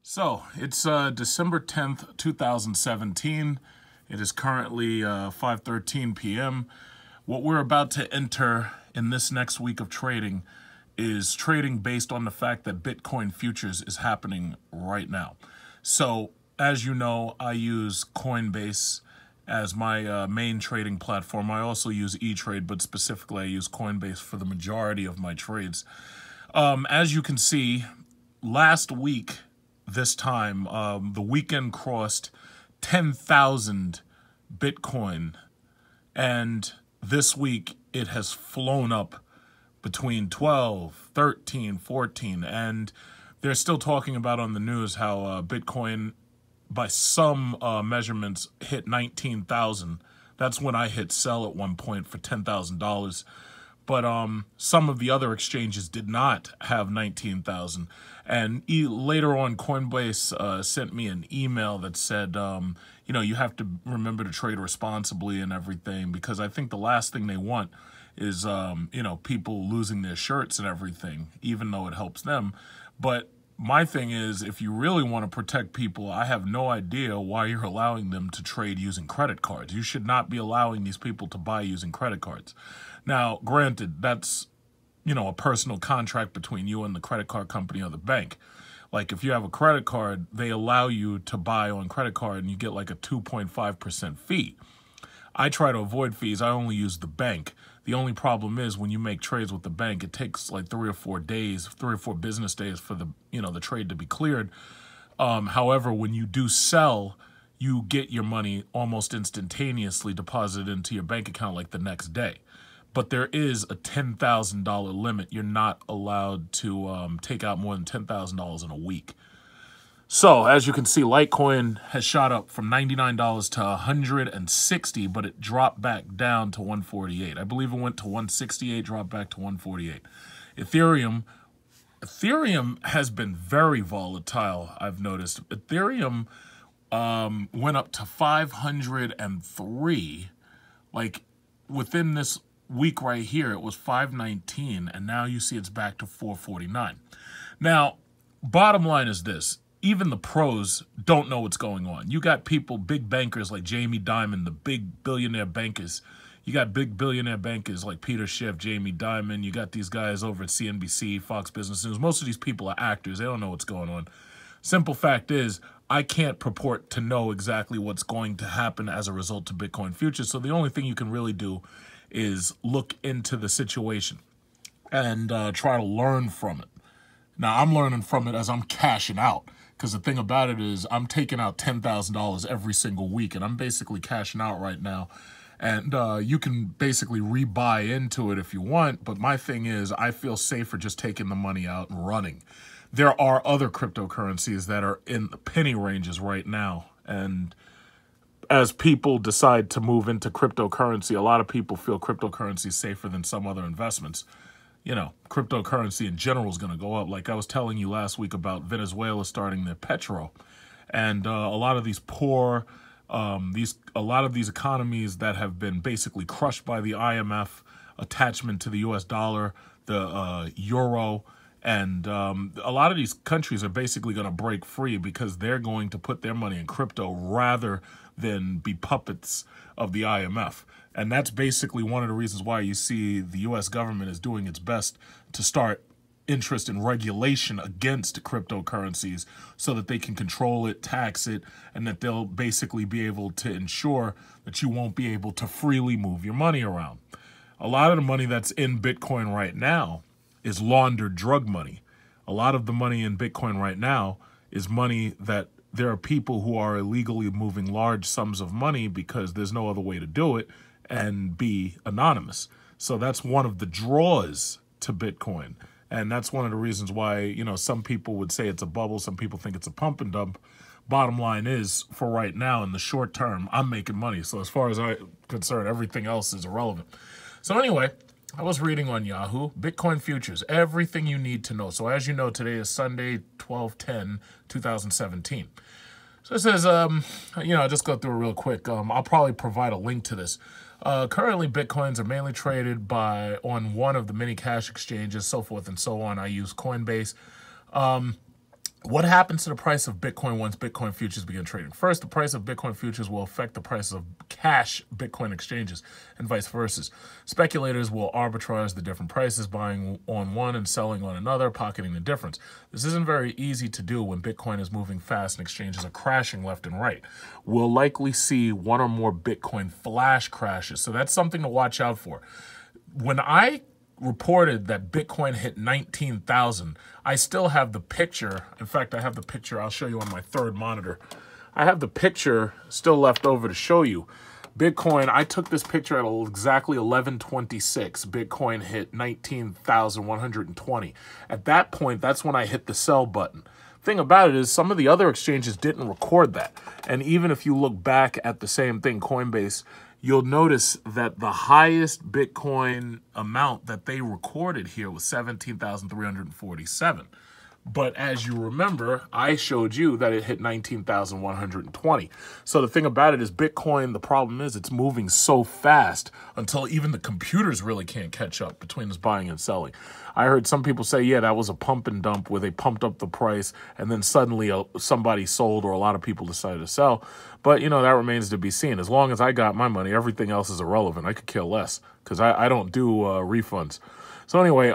So, it's December 10th, 2017. It is currently 5:13 p.m. What we're about to enter in this next week of trading is trading based on the fact that Bitcoin futures is happening right now. So, as you know, I use Coinbase as my main trading platform. I also use E-Trade, but specifically I use Coinbase for the majority of my trades. As you can see, last week, this time, the weekend crossed 10,000 Bitcoin, and this week it has flown up between 12, 13, 14, and they're still talking about on the news how Bitcoin, by some measurements, hit 19,000. That's when I hit sell at one point for $10,000. But some of the other exchanges did not have 19,000. And later on, Coinbase sent me an email that said, you have to remember to trade responsibly and everything, because I think the last thing they want is, people losing their shirts and everything, even though it helps them. But my thing is, if you really want to protect people, I have no idea why you're allowing them to trade using credit cards. You should not be allowing these people to buy using credit cards. Now, granted, that's, a personal contract between you and the credit card company or the bank. Like, if you have a credit card, they allow you to buy on credit card and you get like a 2.5% fee. I try to avoid fees. I only use the bank. The only problem is when you make trades with the bank, it takes like 3 or 4 business days for the trade to be cleared. However, when you do sell, you get your money almost instantaneously deposited into your bank account like the next day. But there is a $10,000 limit. You're not allowed to take out more than $10,000 in a week. So, as you can see, Litecoin has shot up from $99 to $160, but it dropped back down to $148. I believe it went to $168, dropped back to $148. Ethereum has been very volatile, I've noticed. Ethereum went up to 503. Like, within this week right here, it was 519, and now you see it's back to 449. Now, bottom line is this. Even the pros don't know what's going on. You got people, big bankers like Jamie Dimon, the big billionaire bankers. You got big billionaire bankers like Peter Schiff, Jamie Dimon. You got these guys over at CNBC, Fox Business News. Most of these people are actors. They don't know what's going on. Simple fact is, I can't purport to know exactly what's going to happen as a result of Bitcoin futures. So the only thing you can really do is look into the situation and try to learn from it. Now, I'm learning from it as I'm cashing out. Because the thing about it is I'm taking out $10,000 every single week, and I'm basically cashing out right now. And you can basically rebuy into it if you want, but my thing is I feel safer just taking the money out and running. There are other cryptocurrencies that are in the penny ranges right now, and as people decide to move into cryptocurrency, a lot of people feel cryptocurrency is safer than some other investments. Cryptocurrency in general is going to go up. Like I was telling you last week about Venezuela starting their petro. And a lot of these a lot of these economies that have been basically crushed by the IMF attachment to the US dollar, the euro, and a lot of these countries are basically going to break free because they're going to put their money in crypto rather than be puppets of the IMF. And that's basically one of the reasons why you see the U.S. government is doing its best to start interest in regulation against cryptocurrencies so that they can control it, tax it, and that they'll basically be able to ensure that you won't be able to freely move your money around. A lot of the money that's in Bitcoin right now is laundered drug money. A lot of the money in Bitcoin right now is money that there are people who are illegally moving large sums of money because there's no other way to do it and be anonymous. So that's one of the draws to Bitcoin. And that's one of the reasons why, some people would say it's a bubble. Some people think it's a pump and dump. Bottom line is, for right now, in the short term, I'm making money. So as far as I'm concerned, everything else is irrelevant. So anyway, I was reading on Yahoo, Bitcoin futures, everything you need to know. So as you know, today is Sunday, 12/10/2017. So it says, I'll just go through it real quick. I'll probably provide a link to this. Currently, Bitcoins are mainly traded on one of the many cash exchanges, so forth and so on. I use Coinbase. What happens to the price of Bitcoin once Bitcoin futures begin trading? First, the price of Bitcoin futures will affect the price of cash Bitcoin exchanges and vice versa. Speculators will arbitrage the different prices, buying on one and selling on another, pocketing the difference. This isn't very easy to do when Bitcoin is moving fast and exchanges are crashing left and right. We'll likely see one or more Bitcoin flash crashes, so that's something to watch out for. When I reported that Bitcoin hit 19,000, I still have the picture. In fact, I have the picture. I'll show you on my third monitor. I have the picture still left over to show you. Bitcoin, I took this picture at exactly 11:26. Bitcoin hit 19,120. At that point, that's when I hit the sell button. Thing about it is some of the other exchanges didn't record that. And even if you look back at the same thing, Coinbase, you'll notice that the highest Bitcoin amount that they recorded here was 17,347. But as you remember, I showed you that it hit 19,120. So the thing about it is Bitcoin, the problem is it's moving so fast until even the computers really can't catch up between this buying and selling. I heard some people say, yeah, that was a pump and dump where they pumped up the price and then suddenly somebody sold or a lot of people decided to sell. But, you know, that remains to be seen. As long as I got my money, everything else is irrelevant. I could care less because I don't do refunds. So anyway,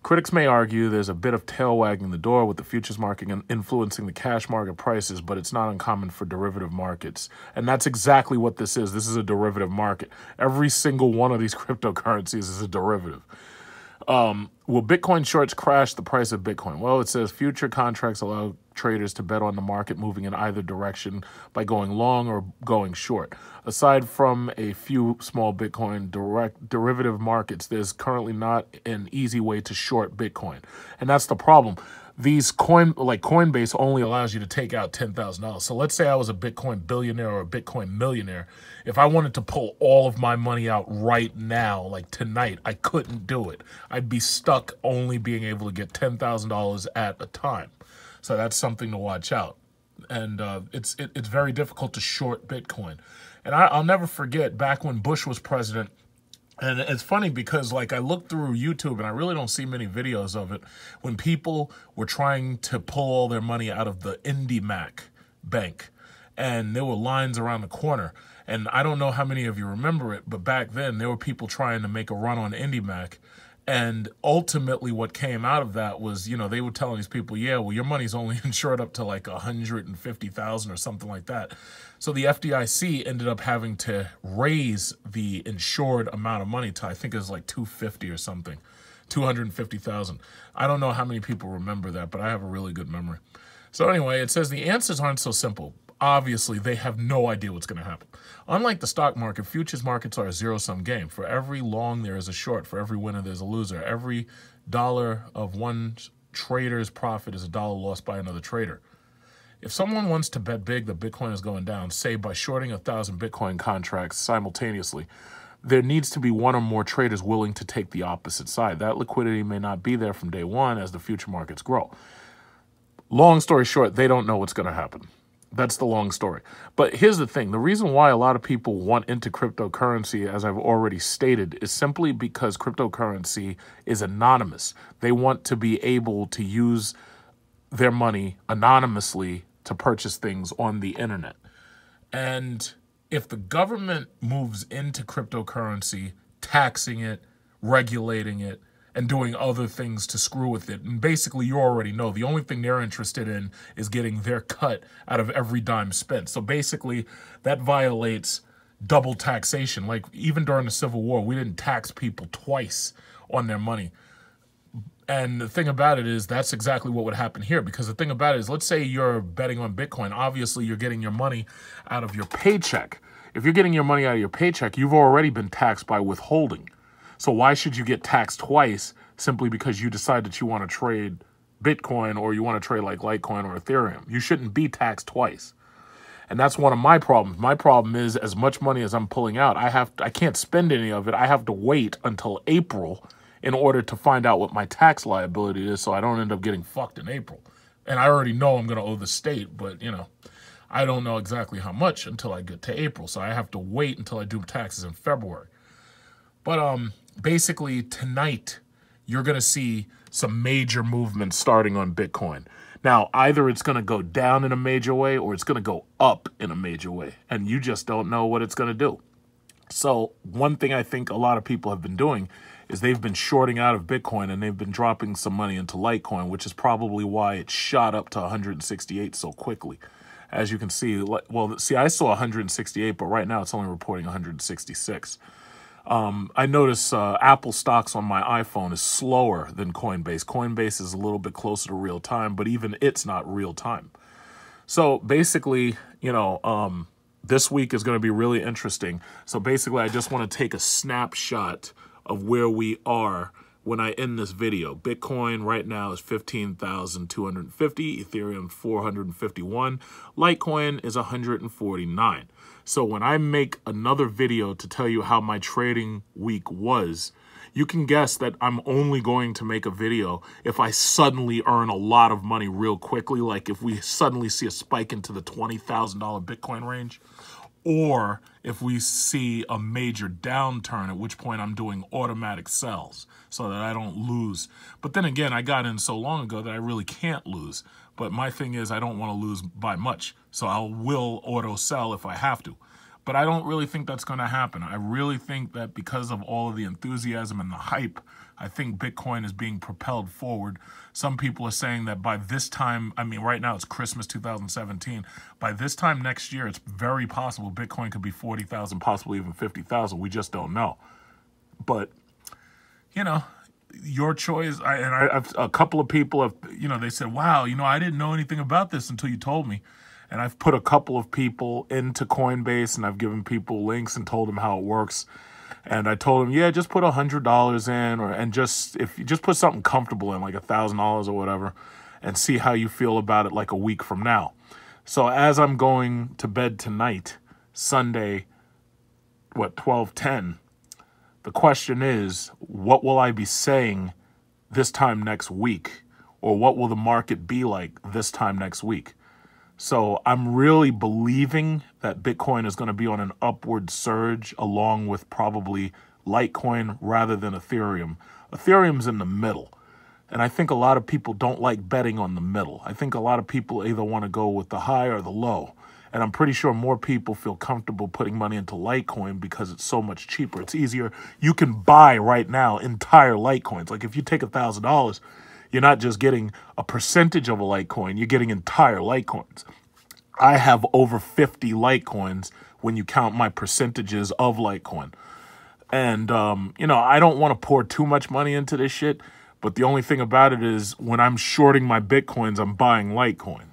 critics may argue there's a bit of tail wagging the door with the futures market and influencing the cash market prices, but it's not uncommon for derivative markets. And that's exactly what this is. This is a derivative market. Every single one of these cryptocurrencies is a derivative. Will Bitcoin shorts crash the price of Bitcoin? Well, it says future contracts allow traders to bet on the market moving in either direction by going long or going short. Aside from a few small Bitcoin derivative markets, there's currently not an easy way to short Bitcoin. And that's the problem. These Coinbase only allows you to take out $10,000. So let's say I was a Bitcoin billionaire or a Bitcoin millionaire. If I wanted to pull all of my money out right now, like tonight, I couldn't do it. I'd be stuck only being able to get $10,000 at a time. So that's something to watch out. And it's very difficult to short Bitcoin. And I'll never forget back when Bush was president. And it's funny because, like, I looked through YouTube and I really don't see many videos of it when people were trying to pull all their money out of the IndyMac bank. And there were lines around the corner. And I don't know how many of you remember it, but back then there were people trying to make a run on IndyMac. And ultimately what came out of that was, you know, they were telling these people, yeah, well, your money's only insured up to like 150,000 or something like that. So the FDIC ended up having to raise the insured amount of money to, I think it was like 250 or something, 250,000. I don't know how many people remember that, but I have a really good memory. So anyway, it says the answers aren't so simple. Obviously, they have no idea what's going to happen. Unlike the stock market, futures markets are a zero-sum game. For every long, there is a short. For every winner, there's a loser. Every dollar of one trader's profit is a dollar lost by another trader. If someone wants to bet big that Bitcoin is going down, say by shorting 1,000 Bitcoin contracts simultaneously, there needs to be one or more traders willing to take the opposite side. That liquidity may not be there from day one as the future markets grow. Long story short, they don't know what's going to happen. That's the long story. But here's the thing. The reason why a lot of people want into cryptocurrency, as I've already stated, is simply because cryptocurrency is anonymous. They want to be able to use their money anonymously to purchase things on the internet. And if the government moves into cryptocurrency, taxing it, regulating it, and doing other things to screw with it. And basically, you already know, the only thing they're interested in is getting their cut out of every dime spent. So basically, that violates double taxation. Like, even during the Civil War, we didn't tax people twice on their money. And the thing about it is that's exactly what would happen here. Because the thing about it is, let's say you're betting on Bitcoin. Obviously, you're getting your money out of your paycheck. If you're getting your money out of your paycheck, you've already been taxed by withholding. So why should you get taxed twice simply because you decide that you want to trade Bitcoin or you want to trade like Litecoin or Ethereum? You shouldn't be taxed twice. And that's one of my problems. My problem is as much money as I'm pulling out, I can't spend any of it. I have to wait until April in order to find out what my tax liability is so I don't end up getting fucked in April. And I already know I'm going to owe the state, but, you know, I don't know exactly how much until I get to April. So I have to wait until I do taxes in February. But basically tonight, you're going to see some major movements starting on Bitcoin. Now, either it's going to go down in a major way or it's going to go up in a major way, and you just don't know what it's going to do. So one thing I think a lot of people have been doing is they've been shorting out of Bitcoin and they've been dropping some money into Litecoin, which is probably why it shot up to 168 so quickly. As you can see, well, see, I saw 168, but right now it's only reporting 166. I notice Apple stocks on my iPhone is slower than Coinbase. Coinbase is a little bit closer to real time, but even it's not real time. So basically, this week is going to be really interesting. So basically, I just want to take a snapshot of where we are when I end this video. Bitcoin right now is 15,250, Ethereum 451, Litecoin is 149. So when I make another video to tell you how my trading week was, you can guess that I'm only going to make a video if I suddenly earn a lot of money real quickly, like if we suddenly see a spike into the $20,000 Bitcoin range, or if we see a major downturn, at which point I'm doing automatic sells so that I don't lose. But then again, I got in so long ago that I really can't lose. But my thing is I don't want to lose by much, so I will auto sell if I have to. But I don't really think that's going to happen. I really think that because of all of the enthusiasm and the hype, I think Bitcoin is being propelled forward. Some people are saying that by this time, I mean, right now it's Christmas 2017. By this time next year, it's very possible Bitcoin could be 40,000, possibly even 50,000. We just don't know. But, your choice. I've a couple of people have, they said, wow, I didn't know anything about this until you told me. And I've put a couple of people into Coinbase and I've given people links and told them how it works. And I told them, yeah, just put $100 in, and just put something comfortable in, like $1,000 or whatever, and see how you feel about it like a week from now. So as I'm going to bed tonight, Sunday, 12:10, the question is, what will I be saying this time next week? Or what will the market be like this time next week? So I'm really believing that Bitcoin is going to be on an upward surge along with probably Litecoin rather than Ethereum. Ethereum's in the middle. And I think a lot of people don't like betting on the middle. I think a lot of people either want to go with the high or the low. And I'm pretty sure more people feel comfortable putting money into Litecoin because it's so much cheaper. It's easier. You can buy right now entire Litecoins. Like if you take $1,000, you're not just getting a percentage of a Litecoin, you're getting entire Litecoins. I have over 50 Litecoins when you count my percentages of Litecoin. And, I don't want to pour too much money into this shit, but the only thing about it is when I'm shorting my Bitcoins, I'm buying Litecoin.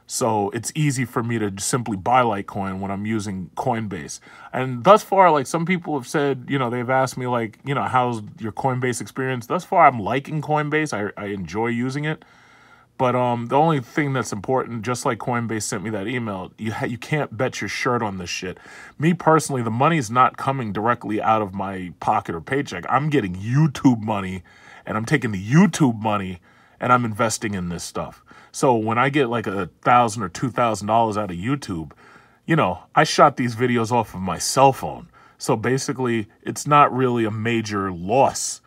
So it's easy for me to simply buy Litecoin when I'm using Coinbase. And thus far, like some people have said, they've asked me like, how's your Coinbase experience? Thus far, I'm liking Coinbase. I enjoy using it. But the only thing that's important, just like Coinbase sent me that email, you can't bet your shirt on this shit. Me personally, the money's not coming directly out of my pocket or paycheck. I'm getting YouTube money, and I'm taking the YouTube money, and I'm investing in this stuff. So when I get like $1,000 or $2,000 out of YouTube, I shot these videos off of my cell phone. So basically, it's not really a major loss,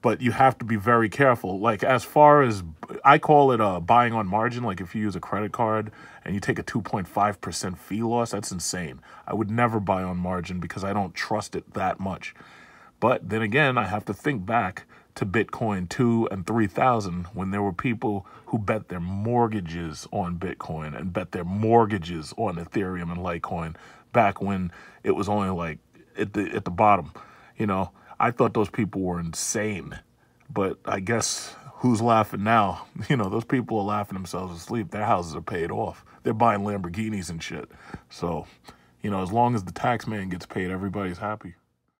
but you have to be very careful. Like as far as, I call it buying on margin. Like if you use a credit card and you take a 2.5% fee loss, that's insane. I would never buy on margin because I don't trust it that much. But then again, I have to think back to Bitcoin 2 and 3,000 when there were people who bet their mortgages on Bitcoin and bet their mortgages on Ethereum and Litecoin back when it was only like at the bottom. I thought those people were insane, but I guess who's laughing now? Those people are laughing themselves asleep. Their houses are paid off. They're buying Lamborghinis and shit. So, as long as the tax man gets paid, everybody's happy.